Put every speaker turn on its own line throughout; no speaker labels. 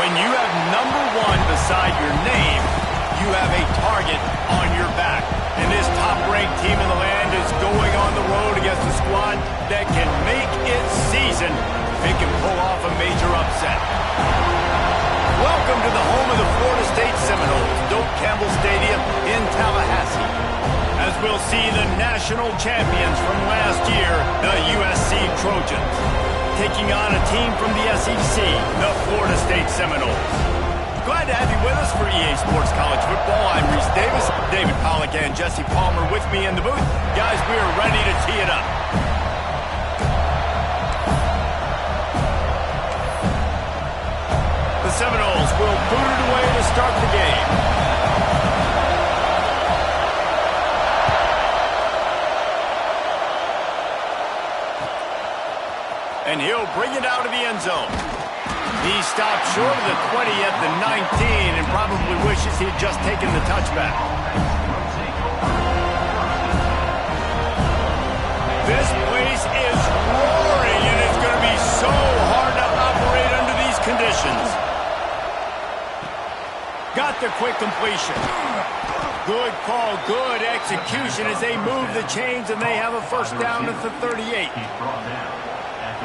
When you have number 1 beside your name, you have a target on your back. And this top-ranked team in the land is going on the road against a squad that can make its season if it can pull off a major upset. Welcome to the home of the Florida State Seminoles, Doak Campbell Stadium in Tallahassee, as we'll see the national champions from last year, the USC Trojans, taking on a team from the SEC, the Florida State Seminoles. Glad to have you with us for EA Sports College Football. I'm Reese Davis, David Pollack and Jesse Palmer with me in the booth. Guys, we are ready to tee it up. The Seminoles will boot it away to start the game. And he'll bring it out of the end zone. He stopped short of the 20 at the 19 and probably wishes he had just taken the touchback. This place is roaring, and it's going to be so hard to operate under these conditions. Got the quick completion. Good call, good execution as they move the chains, and they have a first down at the 38.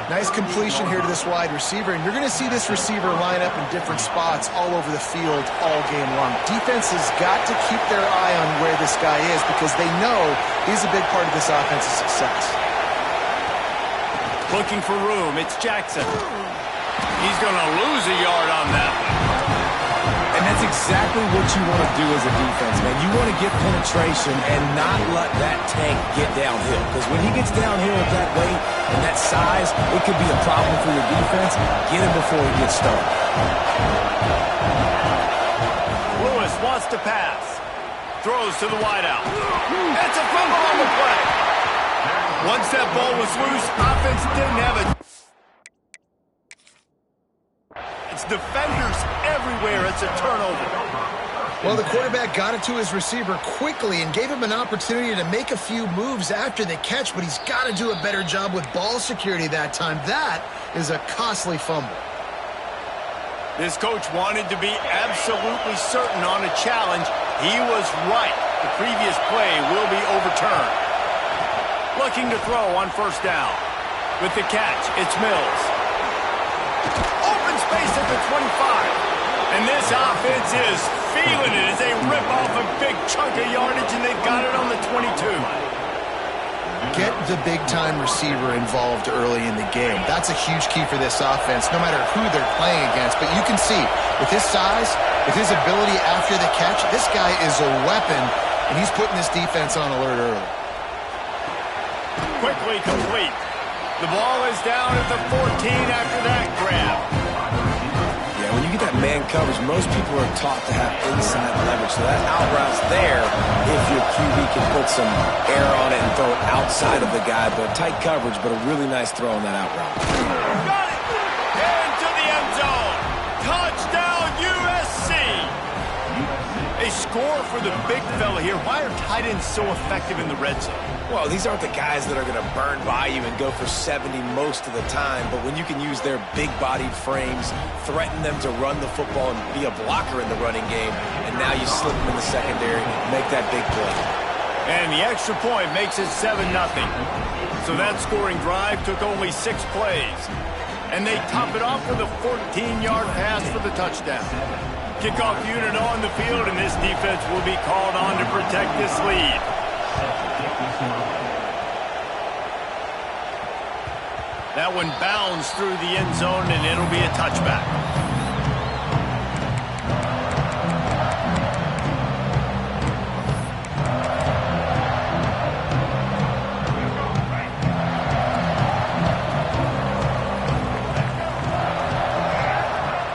Nice completion here to this wide receiver, and you're going to see this receiver line up in different spots all over the field all game long. Defense has got to keep their eye on where this guy is because they know he's a big part of this offense's success.
Looking for room, it's Jackson. He's going to lose a yard on that one.
And that's exactly what you want to do as a defense, man. You want to get penetration and not let that tank get downhill. Because when he gets downhill at that weight and that size, it could be a problem for your defense. Get him before he gets started.
Lewis wants to pass. Throws to the wideout. It's a fumble on the play. Once that ball was loose, offense didn't have it. It's defenders everywhere. It's a turnover.
Well, the quarterback got it to his receiver quickly and gave him an opportunity to make a few moves after the catch, but he's got to do a better job with ball security that time. That is a costly fumble.
This coach wanted to be absolutely certain on a challenge. He was right. The previous play will be overturned. Looking to throw on first down. With the catch, it's Mills. Open space at the 25. And this offense is feeling it as they rip off a big chunk of yardage, and they've got it on the 22.
Get the big-time receiver involved early in the game. That's a huge key for this offense, no matter who they're playing against. But you can see, with his size, with his ability after the catch, this guy is a weapon, and he's putting this defense on alert early.
Quickly complete. The ball is down at the 14 after that grab.
Yeah, when you get that man coverage, most people are taught to have inside leverage. So that out route's there if your QB can put some air on it and throw it outside of the guy. But tight coverage, but a really nice throw on that out route.
Got it! Into the end zone. Touchdown, USC! A score for the big fella here. Why are tight ends so effective in the red zone?
Well, these aren't the guys that are going to burn by you and go for 70 most of the time, but when you can use their big-bodied frames, threaten them to run the football and be a blocker in the running game, and now you slip them in the secondary, make that big play.
And the extra point makes it 7-0. So that scoring drive took only 6 plays. And they top it off with a 14-yard pass for the touchdown. Kickoff unit on the field, and this defense will be called on to protect this lead. That one bounds through the end zone, and it'll be a touchback.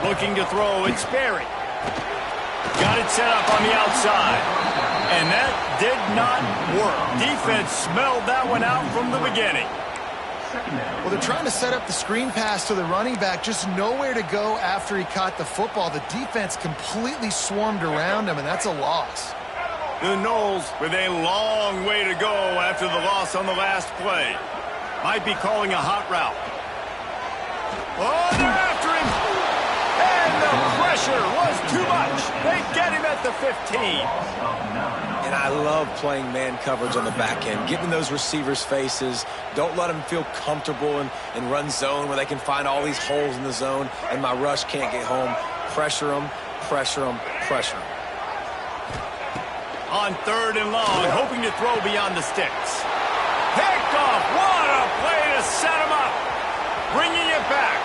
Looking to throw, it's Sperry. Got it set up on the outside. And that did not work. Defense smelled that one out from the beginning.
Well, they're trying to set up the screen pass to the running back, just nowhere to go after he caught the football. The defense completely swarmed around him, and that's a loss.
The Noles with a long way to go after the loss on the last play. Might be calling a hot route. Oh, they're after him! And the pressure was too much. They get him at the 15.
And I love playing man coverage on the back end, getting those receivers' faces. Don't let them feel comfortable in run zone where they can find all these holes in the zone and my rush can't get home. Pressure them, pressure them, pressure them.
On 3rd and long, hoping to throw beyond the sticks. Picked off. What a play to set him up. Bringing it back.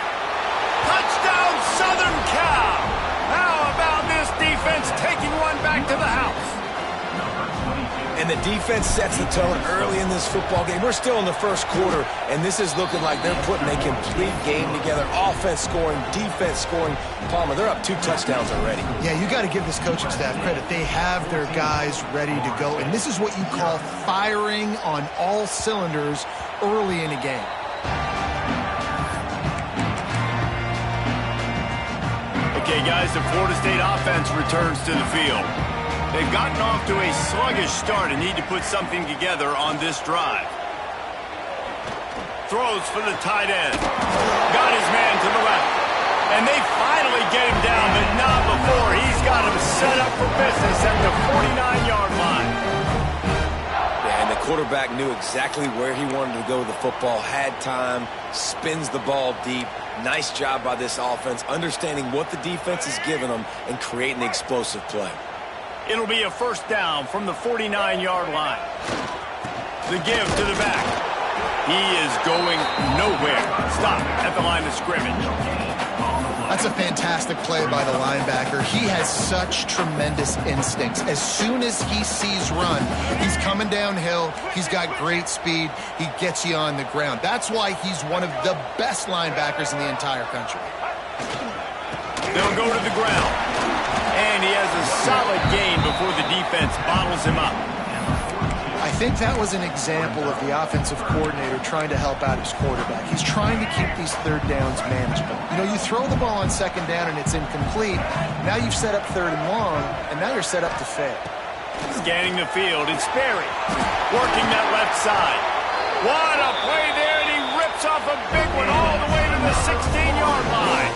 Touchdown, Southern Cal. How about this defense taking one back to the house?
And the defense sets the tone early in this football game. We're still in the first quarter, and this is looking like they're putting a complete game together. Offense scoring, defense scoring. Palmer, they're up 2 touchdowns already.
Yeah, you got to give this coaching staff credit. They have their guys ready to go, and this is what you call firing on all cylinders early in a game.
Okay, guys, the Florida State offense returns to the field. They've gotten off to a sluggish start and need to put something together on this drive. Throws for the tight end. Got his man to the left. And they finally get him down, but not before. He's got him set up for business at the 49-yard line.
Yeah, and the quarterback knew exactly where he wanted to go with the football, had time, spins the ball deep. Nice job by this offense, understanding what the defense is giving them and creating the explosive play.
It'll be a first down from the 49-yard line. The give to the back. He is going nowhere. Stop at the line of scrimmage.
That's a fantastic play by the linebacker. He has such tremendous instincts. As soon as he sees run, he's coming downhill. He's got great speed. He gets you on the ground. That's why he's one of the best linebackers in the entire country.
They'll go to the ground. And he has a solid gain before the defense bottles him up.
I think that was an example of the offensive coordinator trying to help out his quarterback. He's trying to keep these 3rd downs manageable. You know, you throw the ball on 2nd down and it's incomplete. Now you've set up 3rd and long, and now you're set up to fail.
Scanning the field, it's Sperry working that left side. What a play there, and he rips off a big one all the way to the 16-yard line.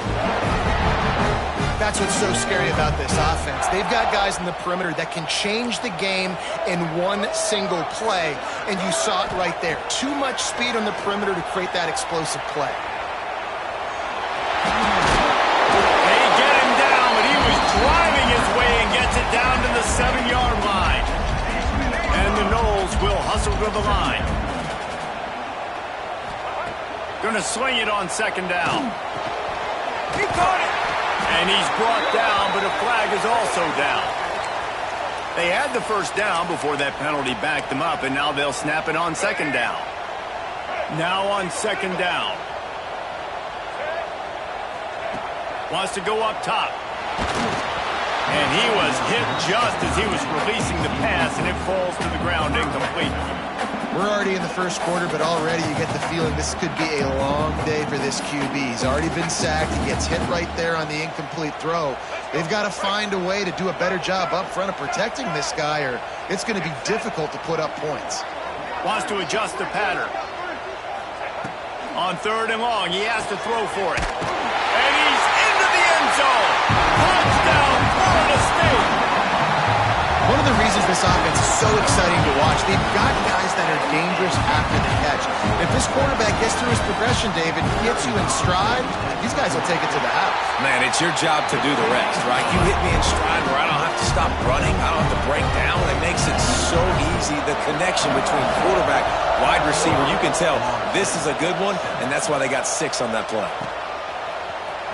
That's what's so scary about this offense. They've got guys in the perimeter that can change the game in one single play, and you saw it right there. Too much speed on the perimeter to create that explosive play.
They get him down, but he was driving his way and gets it down to the 7-yard line. And the Noles will hustle to the line. Gonna swing it on 2nd down. He caught it. And he's brought down, but a flag is also down. They had the first down before that penalty backed them up, and now they'll snap it on 2nd down. Now on 2nd down. Wants to go up top. And he was hit just as he was releasing the pass, and it falls to the ground incomplete.
We're already in the first quarter, but already you get the feeling this could be a long day for this QB. He's already been sacked. He gets hit right there on the incomplete throw. They've got to find a way to do a better job up front of protecting this guy, or it's going to be difficult to put up points.
Wants to adjust the pattern. On 3rd and long, he has to throw for it. And he's into the end zone. Touchdown, Florida State.
One of the reasons this offense is so exciting to watch, they've got guys that are dangerous after the catch. If this quarterback gets through his progression, David, gets you in stride, these guys will take it to the house.
Man, it's your job to do the rest, right? You hit me in stride where I don't have to stop running. I don't have to break down. It makes it so easy. The connection between quarterback, wide receiver, you can tell this is a good one, and that's why they got 6 on that play.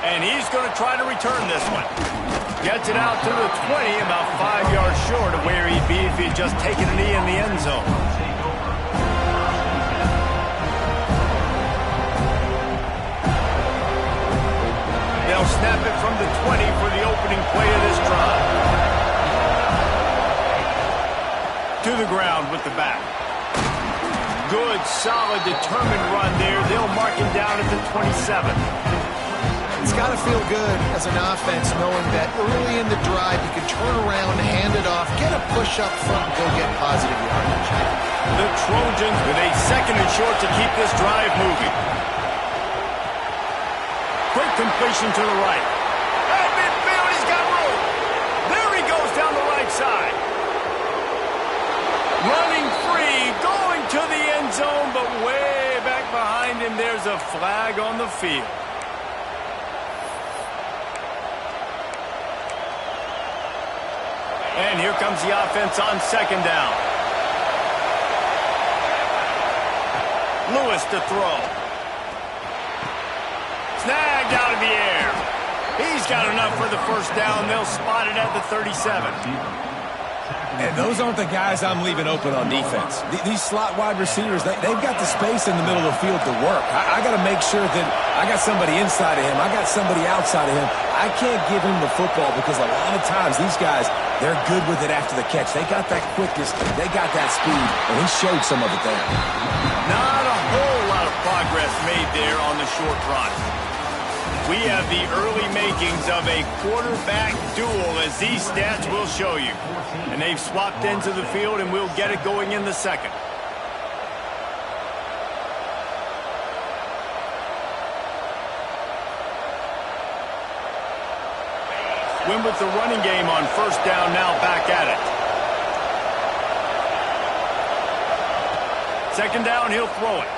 And he's going to try to return this one. Gets it out to the 20, about 5 yards short of where he'd be if he'd just taken a knee in the end zone. They'll snap it from the 20 for the opening play of this drive. To the ground with the back. Good, solid, determined run there. They'll mark him down at the 27.
It's got to feel good as an offense knowing that early in the drive you can turn around, hand it off, get a push up front, and go get positive yardage.
The Trojans with a 2nd and short to keep this drive moving. Quick completion to the right. And midfield, Running free, going to the end zone, but way back behind him, there's a flag on the field. And here comes the offense on second down. Lewis to throw. Snagged out of the air. He's got enough for the first down. They'll spot it at the 37.
And those aren't the guys I'm leaving open on defense. These slot wide receivers, they've got the space in the middle of the field to work. I got to make sure that I got somebody inside of him. I got somebody outside of him. I can't give him the football because a lot of times these guys, they're good with it after the catch. They got that quickness. They got that speed, and he showed some of it there.
Not a whole lot of progress made there on the short run. We have the early makings of a quarterback duel, as these stats will show you. And they've swapped into the field, and we'll get it going in the second. Win with the running game on first down, now back at it. Second down, he'll throw it.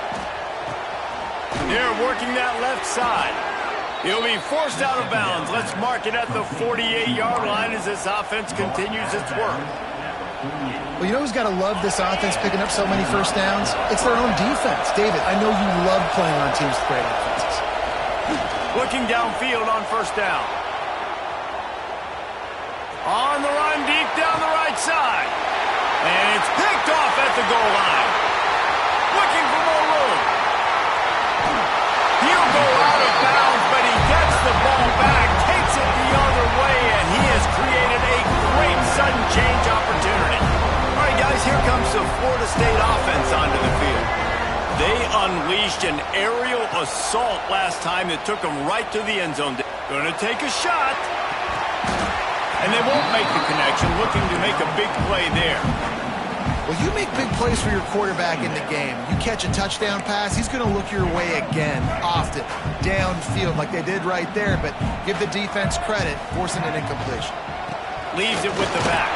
They're working that left side. He'll be forced out of bounds. Let's mark it at the 48-yard line as this offense continues its work.
Well, you know who's got to love this offense picking up so many first downs? It's their own defense. David, I know you love playing on teams with great offenses.
Looking downfield on first down. On the run, deep down the right side. And it's picked off at the goal line. Looking for more room. He'll go out of bounds, but he gets the ball back, takes it the other way, and he has created a great sudden change opportunity. All right, guys, here comes the Florida State offense onto the field. They unleashed an aerial assault last time that took them right to the end zone. Going to take a shot. And they won't make the connection, looking to make a big play there.
Well, you make big plays for your quarterback in the game. You catch a touchdown pass, he's going to look your way again, often, downfield like they did right there, but give the defense credit, forcing an incompletion.
Leaves it with the back.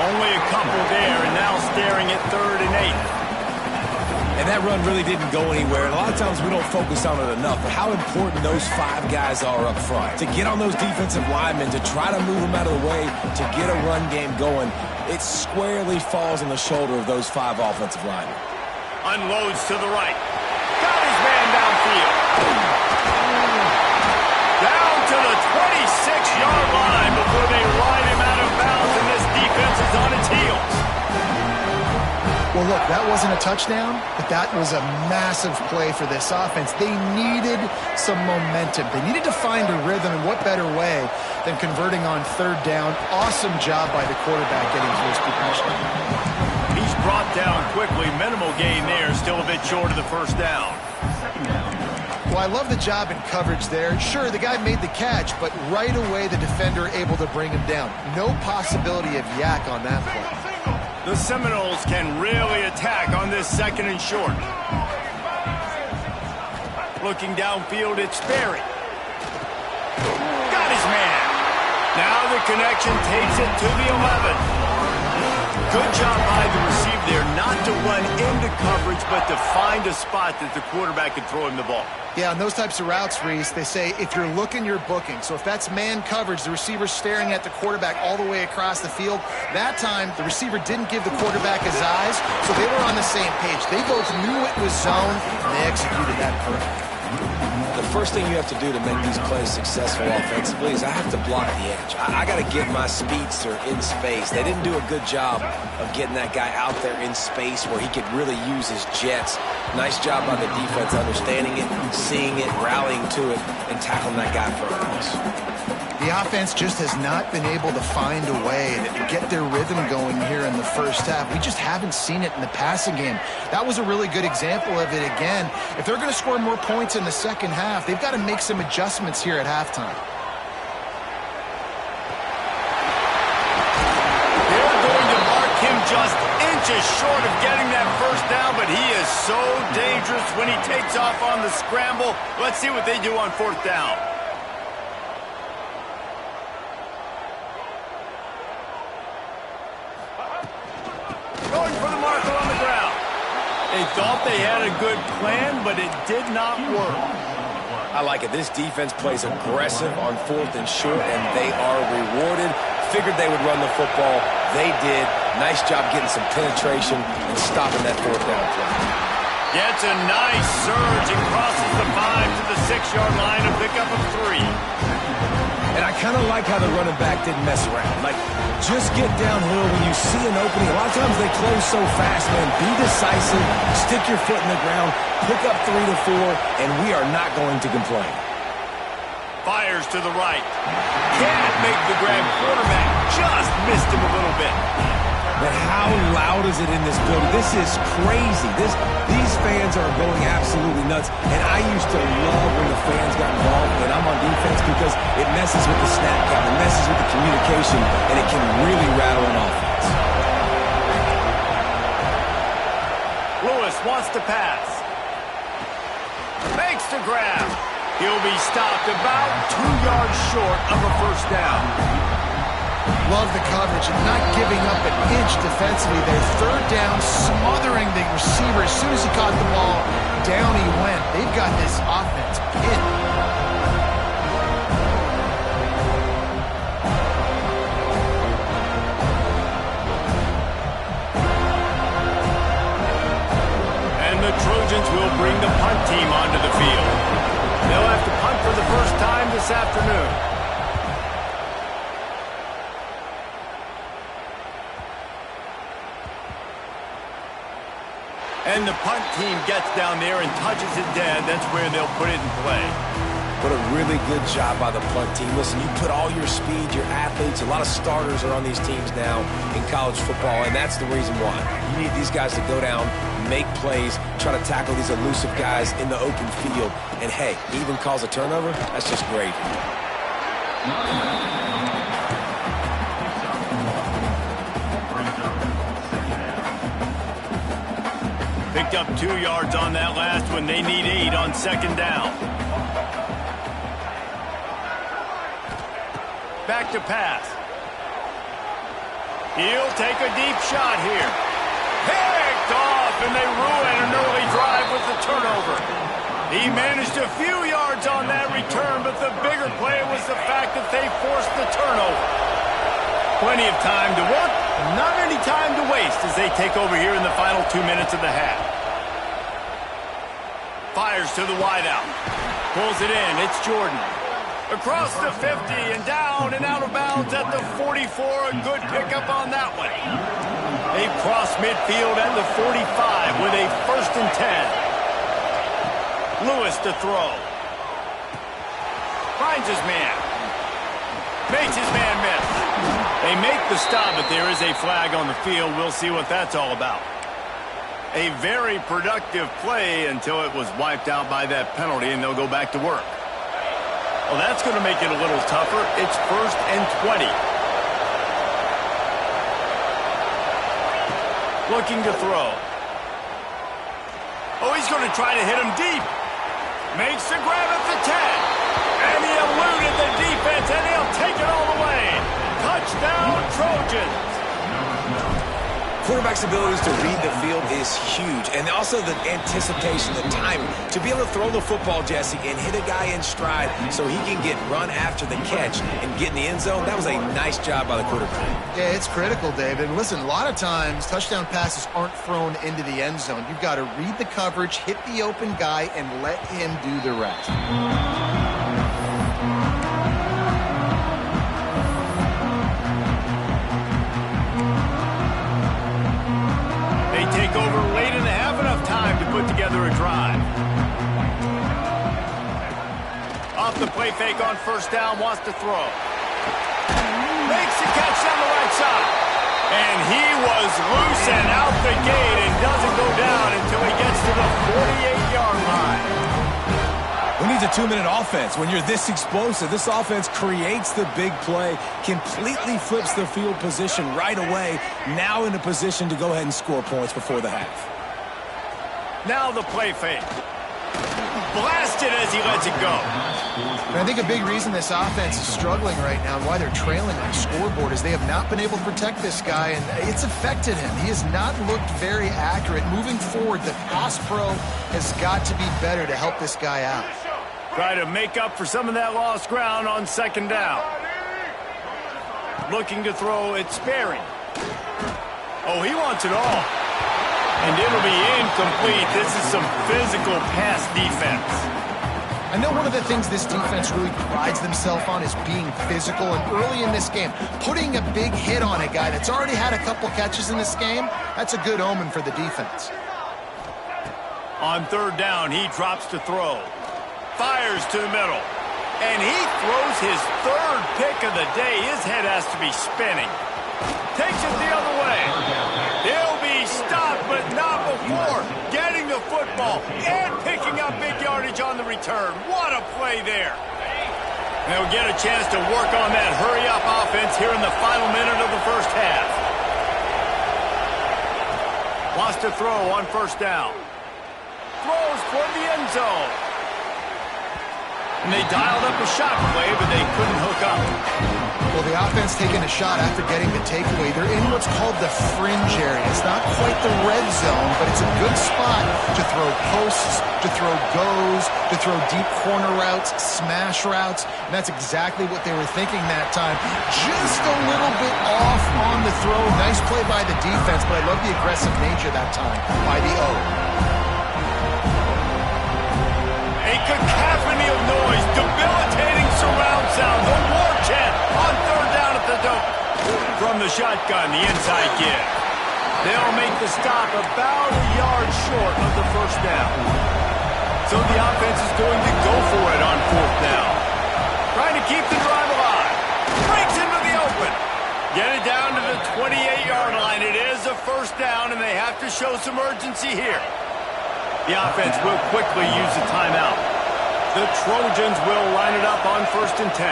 Only a couple there, and now staring at 3rd and 8.
And that run really didn't go anywhere. And a lot of times we don't focus on it enough. But how important those 5 guys are up front. To get on those defensive linemen, to try to move them out of the way, to get a run game going, it squarely falls on the shoulder of those 5 offensive linemen.
Unloads to the right. Got his man downfield. Down to the 26-yard line before they ride him out of bounds, and this defense is on its heels.
Well, look, that wasn't a touchdown, but that was a massive play for this offense. They needed some momentum. They needed to find a rhythm, and what better way than converting on 3rd down. Awesome job by the quarterback getting to his completion.
He's brought down quickly. Minimal gain there, still a bit short of the first down.
Well, I love the job in coverage there. Sure, the guy made the catch, but right away the defender able to bring him down. No possibility of yak on that play.
The Seminoles can really attack on this 2nd and short. Looking downfield, it's Sperry. Got his man. Now the connection takes it to the 11. Good job by the receiver there, not to run into coverage, but to find a spot that the quarterback can throw him the ball.
Yeah, on those types of routes, Reese, they say if you're looking, you're booking. So if that's man coverage, the receiver's staring at the quarterback all the way across the field. That time, the receiver didn't give the quarterback his eyes, so they were on the same page. They both knew it was zone, and they executed that perfectly.
The first thing you have to do to make these plays successful offensively is I have to block the edge. I got to get my speedster in space. They didn't do a good job of getting that guy out there in space where he could really use his jets. Nice job by the defense understanding it, seeing it, rallying to it, and tackling that guy for a loss.
The offense just has not been able to find a way to get their rhythm going here in the first half. We just haven't seen it in the passing game. That was a really good example of it again. If they're going to score more points in the second half, they've got to make some adjustments here at halftime.
They're going to mark him just inches short of getting that first down, but he is so dangerous when he takes off on the scramble. Let's see what they do on 4th down. they had a good plan, but it did not work.
I like it. This defense plays aggressive on 4th and short, and they are rewarded. Figured they would run the football. They did. Nice job getting some penetration and stopping that 4th down play.
Gets a nice surge and crosses the 5 to the 6-yard line, a pickup of 3.
And I kind of like how the running back didn't mess around. Like, just get downhill when you see an opening. A lot of times they close so fast, man. Be decisive, stick your foot in the ground, pick up 3 to 4, and we are not going to complain.
Fires to the right. Can't make the grab. Quarterback just missed him a little bit.
But how loud is it in this building? This is crazy. These fans are going absolutely nuts. And I used to love when the fans got involved when I'm on defense because it messes with the snap count, it messes with the communication, and it can really rattle an offense.
Lewis wants to pass. Makes the grab. He'll be stopped about 2 yards short of a first down.
Love the coverage and not giving up an inch defensively. Their 3rd down, smothering the receiver. As soon as he caught the ball, down he went. They've got this offense pinned.
And the Trojans will bring the punt team onto the field. They'll have to punt for the first time this afternoon. And the punt team gets down there and touches it dead. That's where they'll put it in play.
What a really good job by the punt team. Listen, you put all your speed, your athletes, a lot of starters are on these teams now in college football, and that's the reason why. You need these guys to go down, make plays, try to tackle these elusive guys in the open field. And, hey, even cause a turnover, that's just great.
Picked up 2 yards on that last one. They need 8 on 2nd down. Back to pass. He'll take a deep shot here. Picked off, and they ruin an early drive with the turnover. He managed a few yards on that return, but the bigger play was the fact that they forced the turnover. Plenty of time to work, not any time to waste as they take over here in the final 2 minutes of the half. Fires to the wideout. Pulls it in. It's Jordan. Across the 50 and down and out of bounds at the 44. A good pickup on that one. They cross midfield at the 45 with a 1st and 10. Lewis to throw. Finds his man. Makes his man miss. They make the stop, but there is a flag on the field. We'll see what that's all about. A very productive play until it was wiped out by that penalty, and they'll go back to work. Well, that's going to make it a little tougher. It's 1st and 20. Looking to throw. Oh, he's going to try to hit him deep. Makes the grab at the 10. And he eluded the defense, and he'll take it all the way. Touchdown, Trojans.
Quarterback's abilities to read the field is huge, and also the anticipation, the timing. To be able to throw the football, Jesse, and hit a guy in stride so he can get run after the catch and get in the end zone, that was a nice job by the quarterback.
Yeah, it's critical, David. Listen, a lot of times touchdown passes aren't thrown into the end zone. You've got to read the coverage, hit the open guy, and let him do the rest.
Take over late in the half, enough time to put together a drive. Off the play fake on 1st down, wants to throw. Makes the catch down the right side. And he was loose and out the gate and doesn't go down until he gets to the 48-yard line.
Who needs a 2-minute offense? When you're this explosive, this offense creates the big play, completely flips the field position right away, now in a position to go ahead and score points before the half.
Now the play fake. blasted as he lets it go.
And I think a big reason this offense is struggling right now and why they're trailing on the scoreboard is they have not been able to protect this guy, and it's affected him. He has not looked very accurate. Moving forward, the pass pro has got to be better to help this guy out.
Try to make up for some of that lost ground on second down. Looking to throw it sparing. Oh, he wants it all. And it'll be incomplete. This is some physical pass defense.
I know one of the things this defense really prides themselves on is being physical, and early in this game, putting a big hit on a guy that's already had a couple catches in this game, that's a good omen for the defense.
On third down, he drops to throw. Fires to the middle. And he throws his third pick of the day. His head has to be spinning. Takes it the other way. He'll be stopped, but not before getting the football and picking up big yardage on the return. What a play there. They'll get a chance to work on that hurry-up offense here in the final minute of the first half. Wants to throw on first down. Throws toward the end zone. And they dialed up a shot play, but they couldn't hook up.
Well, the offense taking a shot after getting the takeaway. They're in what's called the fringe area. It's not quite the red zone, but it's a good spot to throw posts, to throw goes, to throw deep corner routes, smash routes. And that's exactly what they were thinking that time. Just a little bit off on the throw. Nice play by the defense, but I love the aggressive nature that time by the O.
A cacophony of noise, debilitating surround sound, the war chant on third down at the dope. From the shotgun, the inside give. They'll make the stop about a yard short of the first down. So the offense is going to go for it on fourth down. Trying to keep the drive alive. Breaks into the open. Get it down to the 28-yard line. It is a first down, and they have to show some urgency here. The offense will quickly use the timeout. The Trojans will line it up on 1st and 10.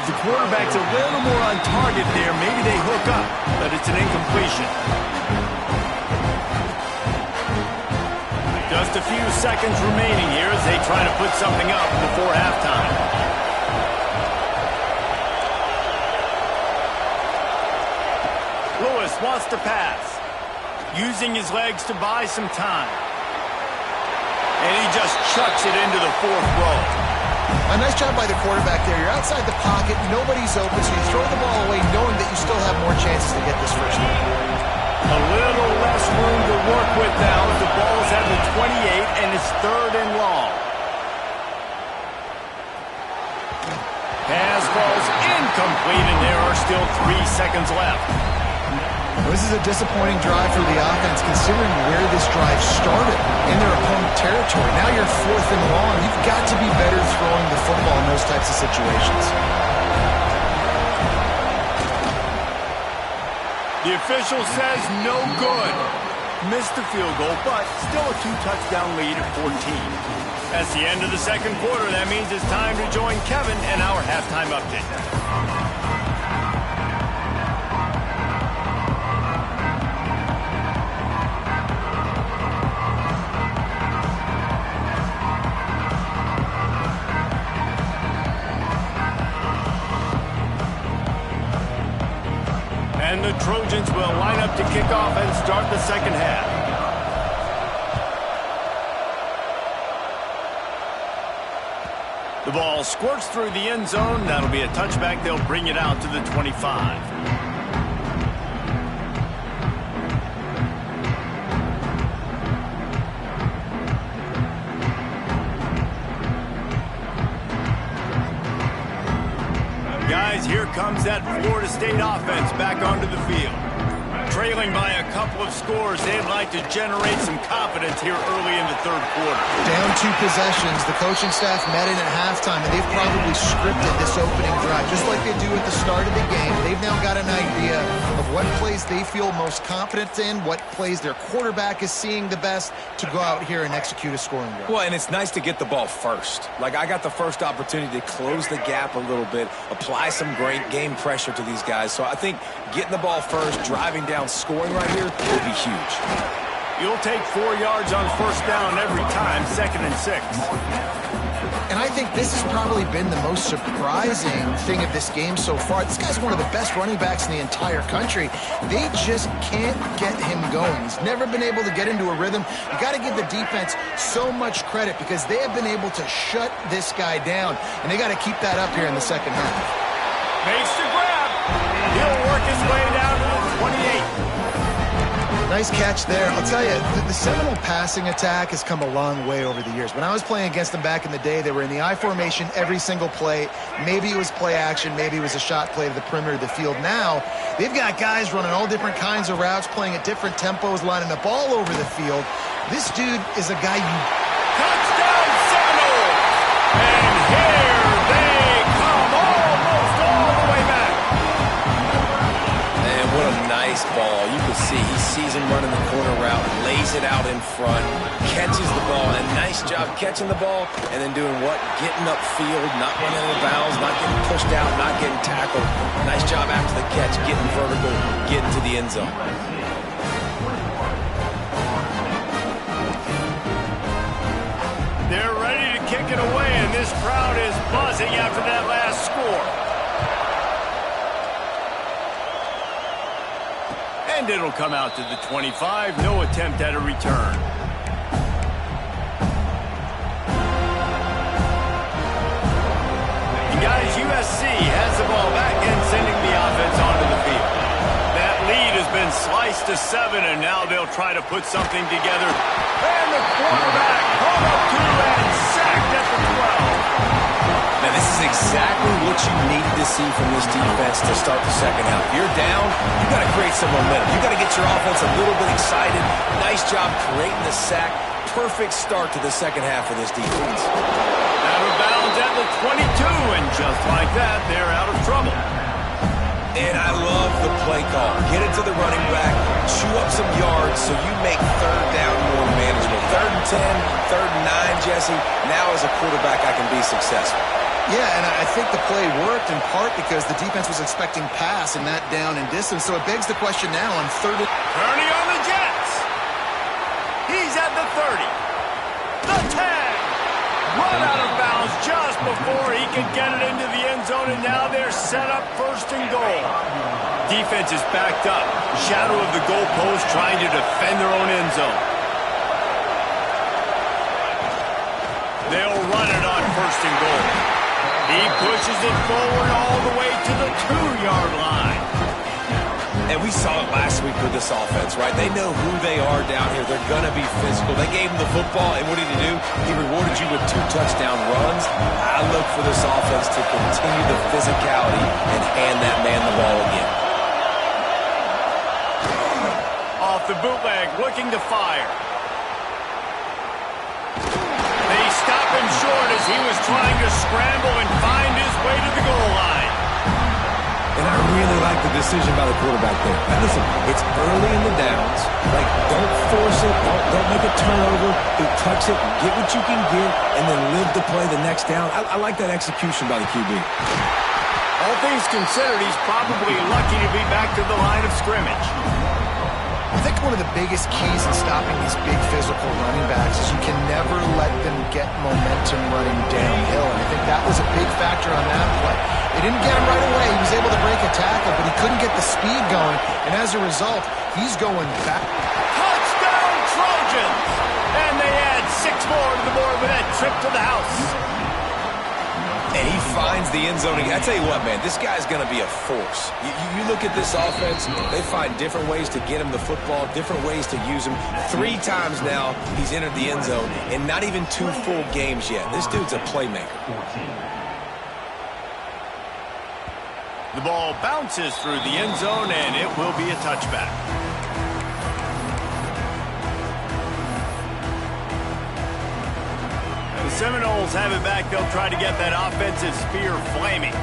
If the quarterback's a little more on target there, maybe they hook up, but it's an incompletion. Just a few seconds remaining here as they try to put something up before halftime. Lewis wants to pass. Using his legs to buy some time. And he just chucks it into the fourth row.
A nice job by the quarterback there. You're outside the pocket, nobody's open, so you throw the ball away knowing that you still have more chances to get this first down.
A little less room to work with now as the ball's at the 28 and it's 3rd and long. Pass falls incomplete, and there are still 3 seconds left.
This is a disappointing drive for the offense considering where this drive started in their opponent territory. Now you're 4th and long. You've got to be better throwing the football in those types of situations.
The official says no good. Missed the field goal, but still a 2-touchdown lead at 14. That's the end of the second quarter. That means it's time to join Kevin and our halftime update. And the Trojans will line up to kick off and start the second half. The ball squirts through the end zone. That'll be a touchback. They'll bring it out to the 25. Guys, here comes that Florida State offense back onto the field. Trailing by a couple of scores, they'd like to generate some confidence here early in the third quarter.
Down 2 possessions, the coaching staff met in at halftime, and they've probably scripted this opening drive, just like they do at the start of the game. They've now got an idea of what plays they feel most confident in, what plays their quarterback is seeing the best to go out here and execute a scoring drive.
Well, and it's nice to get the ball first. Like, I got the first opportunity to close the gap a little bit, apply some great game pressure to these guys. So I think getting the ball first, driving down, scoring right here will be huge.
You'll take 4 yards on first down every time, 2nd and 6.
And I think this has probably been the most surprising thing of this game so far. This guy's one of the best running backs in the entire country. They just can't get him going. He's never been able to get into a rhythm. You got to give the defense so much credit because they have been able to shut this guy down, and they got to keep that up here in the second half.
Makes the grab. He'll work his way down to the 28.
Nice catch there. I'll tell you, the Seminole passing attack has come a long way over the years. When I was playing against them back in the day, they were in the I formation every single play. Maybe it was play action. Maybe it was a shot play to the perimeter of the field. Now, they've got guys running all different kinds of routes, playing at different tempos, lining up all over the field. This dude is a guy you...
Touchdown, Seminole! And here they come, almost all the way back.
Man, what a nice ball. You can see he sees him running the corner route, lays it out in front, catches the ball, and nice job catching the ball, and then doing what? Getting upfield, not running out of bounds, not getting pushed out, not getting tackled. Nice job after the catch, getting vertical, getting to the end zone.
They're ready to kick it away, and this crowd is buzzing after that last score. And it'll come out to the 25. No attempt at a return. And guys, USC has the ball back and sending the offense onto the field. That lead has been sliced to 7, and now they'll try to put something together. And the quarterback hung up 2 and sacked at the 12.
Now, this is exactly what you need to see from this defense to start the second half. If you're down, you got to create some momentum. You got to get your offense a little bit excited. Nice job creating the sack. Perfect start to the second half of this defense.
Out of bounds at the 22, and just like that, they're out of trouble.
And I love the play call. Get it to the running back, chew up some yards so you make third down more manageable. 3rd and 10, 3rd and 9, Jesse. Now as a quarterback, I can be successful.
Yeah, and I think the play worked in part because the defense was expecting pass and that down and distance. So it begs the question now on 3rd and...
Kearney on the Jets. He's at the 30. The 10. Run out of bounds just before he can get it into the end zone, and now they're set up 1st and goal. Defense is backed up. Shadow of the goalpost trying to defend their own end zone. They'll run it on 1st and goal. He pushes it forward all the way to the 2-yard line.
And we saw it last week with this offense, right? They know who they are down here. They're going to be physical. They gave him the football, and what did he do? He rewarded you with 2 touchdown runs. I look for this offense to continue the physicality and hand that man the ball again.
Off the bootleg, looking to fire. They stop him short as he was trying to scramble and find his way to the goal line.
And I really like the decision by the quarterback there. Now listen, it's early in the downs. Like, don't force it. Don't make a turnover. Touch it, get what you can get, and then live to play the next down. I like that execution by the QB.
All things considered, he's probably lucky to be back to the line of scrimmage.
I think one of the biggest keys in stopping these big physical running backs is you can never let them get momentum running downhill. And I think that was a big factor on that play. They didn't get him right away. He was able to break a tackle, but he couldn't get the speed going. And as a result, he's going back.
Touchdown, Trojans! And they add 6 more to the board with that trip to the house.
And he finds the end zone. I tell you what, man, this guy's going to be a force. You look at this offense, they find different ways to get him the football, different ways to use him. 3 times now he's entered the end zone, and not even 2 full games yet. This dude's a playmaker.
The ball bounces through the end zone, and it will be a touchback. The Seminoles have it back. They'll try to get that offensive spear flaming.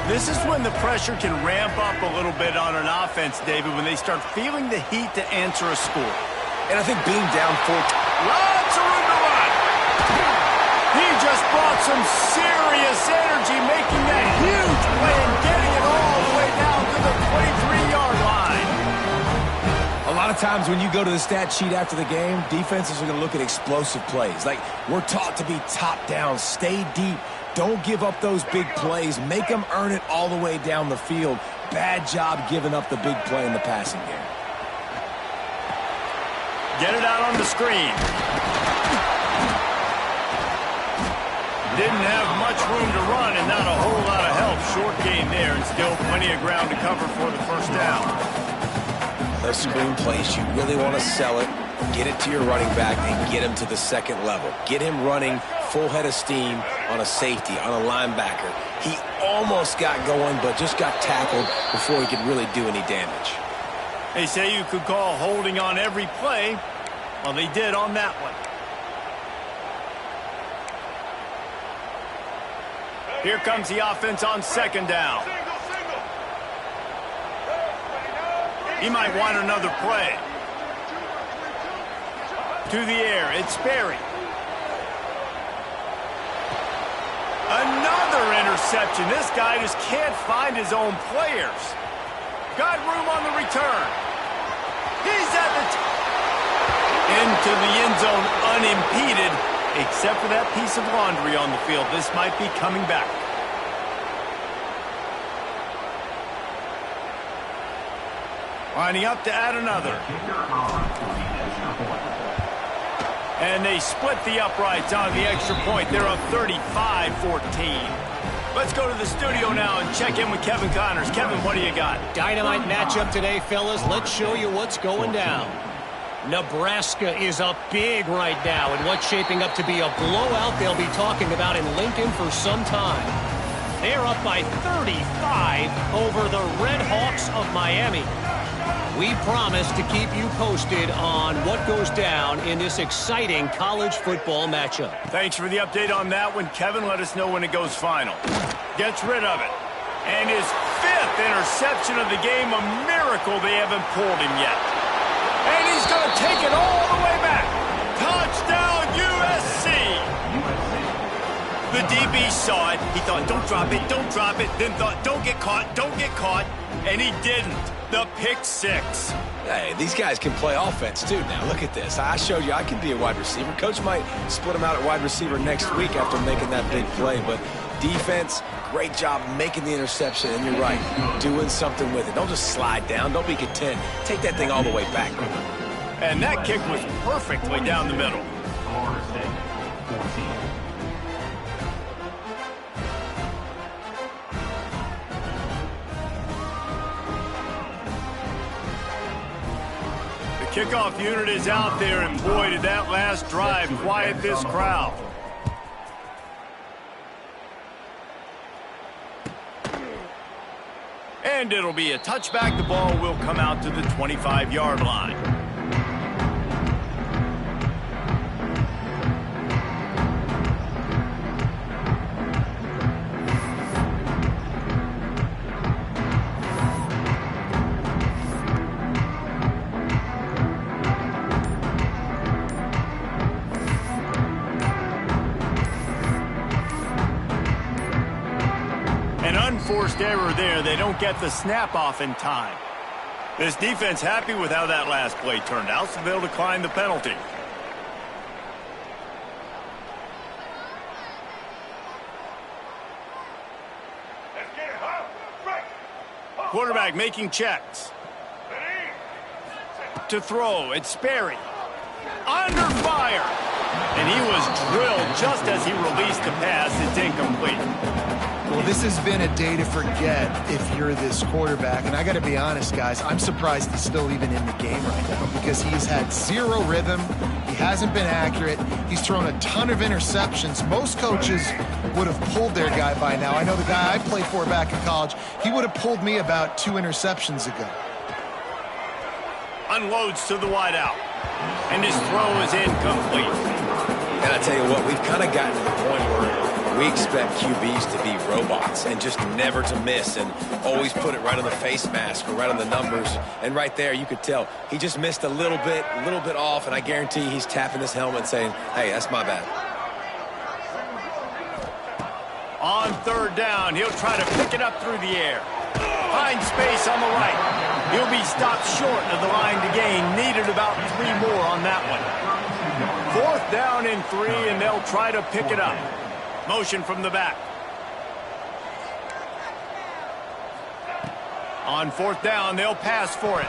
This is when the pressure can ramp up a little bit on an offense, David, when they start feeling the heat to answer a score.
And I think being down 4...
Lots of room to run. He just brought some serious energy, making that huge play and getting it all the way down to the 23-yard line.
A lot of of times when you go to the stat sheet after the game, defenses are going to look at explosive plays. Like, we're taught to be top down, stay deep, don't give up those big plays, make them earn it all the way down the field. Bad job giving up the big play in the passing game.
Get it out on the screen. Didn't have much room to run and not a whole lot of help. Short game there and still plenty of ground to cover for the first down.
Those screen plays, you really want to sell it, get it to your running back, and get him to the second level. Get him running full head of steam on a safety, on a linebacker. He almost got going, but just got tackled before he could really do any damage.
They say you could call holding on every play. Well, they did on that one. Here comes the offense on second down. He might want another play. To the air, it's Sperry. Another interception. This guy just can't find his own players. Got room on the return. He's at the into the end zone unimpeded, except for that piece of laundry on the field. This might be coming back. Lining up to add another. And they split the uprights on the extra point. They're up 35-14. Let's go to the studio now and check in with Kevin Connors. Kevin, what do you got?
Dynamite matchup today, fellas. Let's show you what's going down. Nebraska is up big right now in what's shaping up to be a blowout they'll be talking about in Lincoln for some time. They're up by 35 over the Red Hawks of Miami. We promise to keep you posted on what goes down in this exciting college football matchup.
Thanks for the update on that one, Kevin. Let us know when it goes final. Gets rid of it. And his 5th interception of the game, a miracle they haven't pulled him yet. And he's going to take it all the way back. Touchdown, USC. The DB saw it. He thought, don't drop it, don't drop it. Then thought, don't get caught, don't get caught. And he didn't. The pick 6.
Hey, these guys can play offense, too. Now, look at this. I showed you I can be a wide receiver. Coach might split him out at wide receiver next week after making that big play. But defense, great job making the interception. And you're right, doing something with it. Don't just slide down. Don't be content. Take that thing all the way back.
And that kick was perfectly down the middle. Kickoff unit is out there, and boy, did that last drive quiet this crowd. And it'll be a touchback. The ball will come out to the 25-yard line. Forced error there. They don't get the snap off in time. This defense happy with how that last play turned out, so they'll decline the penalty. Quarterback making checks. To throw, it's Sperry. Under fire. And he was drilled just as he released the pass. It's incomplete.
Well, this has been a day to forget if you're this quarterback. And I got to be honest, guys, I'm surprised he's still even in the game right now because he's had zero rhythm. He hasn't been accurate. He's thrown a ton of interceptions. Most coaches would have pulled their guy by now. I know the guy I played for back in college, he would have pulled me about 2 interceptions ago.
Unloads to the wideout. And his throw is incomplete.
And I tell you what, we've kind of gotten to the point where we expect QBs to be robots and just never to miss and always put it right on the face mask or right on the numbers. And right there, you could tell he just missed a little bit off, and I guarantee he's tapping his helmet saying, hey, that's my bad.
On third down, he'll try to pick it up through the air. Finds space on the right. He'll be stopped short of the line to gain. Needed about 3 more on that one. 4th down and 3, and they'll try to pick it up. Motion from the back. On 4th down, they'll pass for it.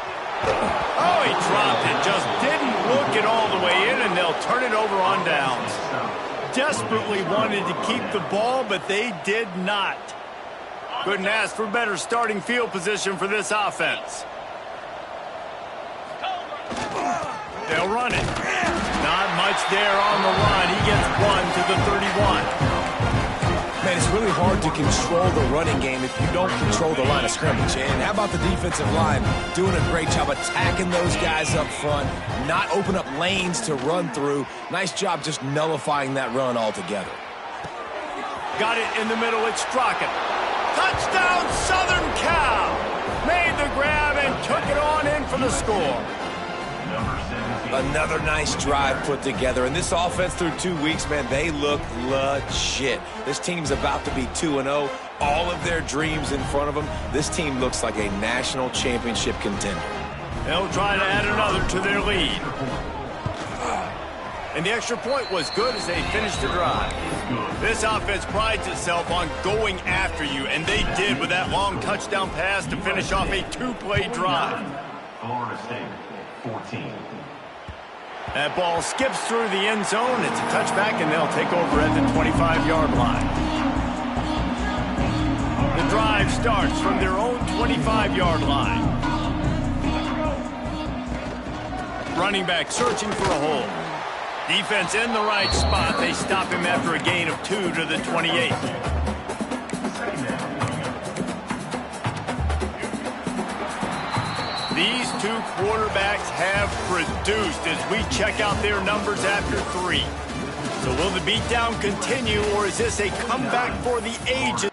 Oh, he dropped it. Just didn't look it all the way in, and they'll turn it over on downs. Desperately wanted to keep the ball, but they did not. Couldn't ask for better starting field position for this offense. They'll run it. Not much there on the run. He gets 1 to the 31.
Man, it's really hard to control the running game if you don't control the line of scrimmage. And how about the defensive line doing a great job attacking those guys up front, not open up lanes to run through. Nice job just nullifying that run altogether.
Got it in the middle. It's Strachan. Touchdown, Southern Cal. Made the grab and took it on in for the score.
Another nice drive put together. And this offense through 2 weeks, man, they look legit. This team's about to be 2-0. All of their dreams in front of them. This team looks like a national championship contender.
They'll try to add another to their lead. And the extra point was good as they finished the drive. This offense prides itself on going after you, and they did with that long touchdown pass to finish off a 2-play drive.
Florida State, 14.
That ball skips through the end zone. It's a touchback, and they'll take over at the 25-yard line. The drive starts from their own 25-yard line. Running back searching for a hole. Defense in the right spot. They stop him after a gain of 2 to the 28. These 2 quarterbacks have produced as we check out their numbers after 3. So will the beatdown continue, or is this a comeback for the ages?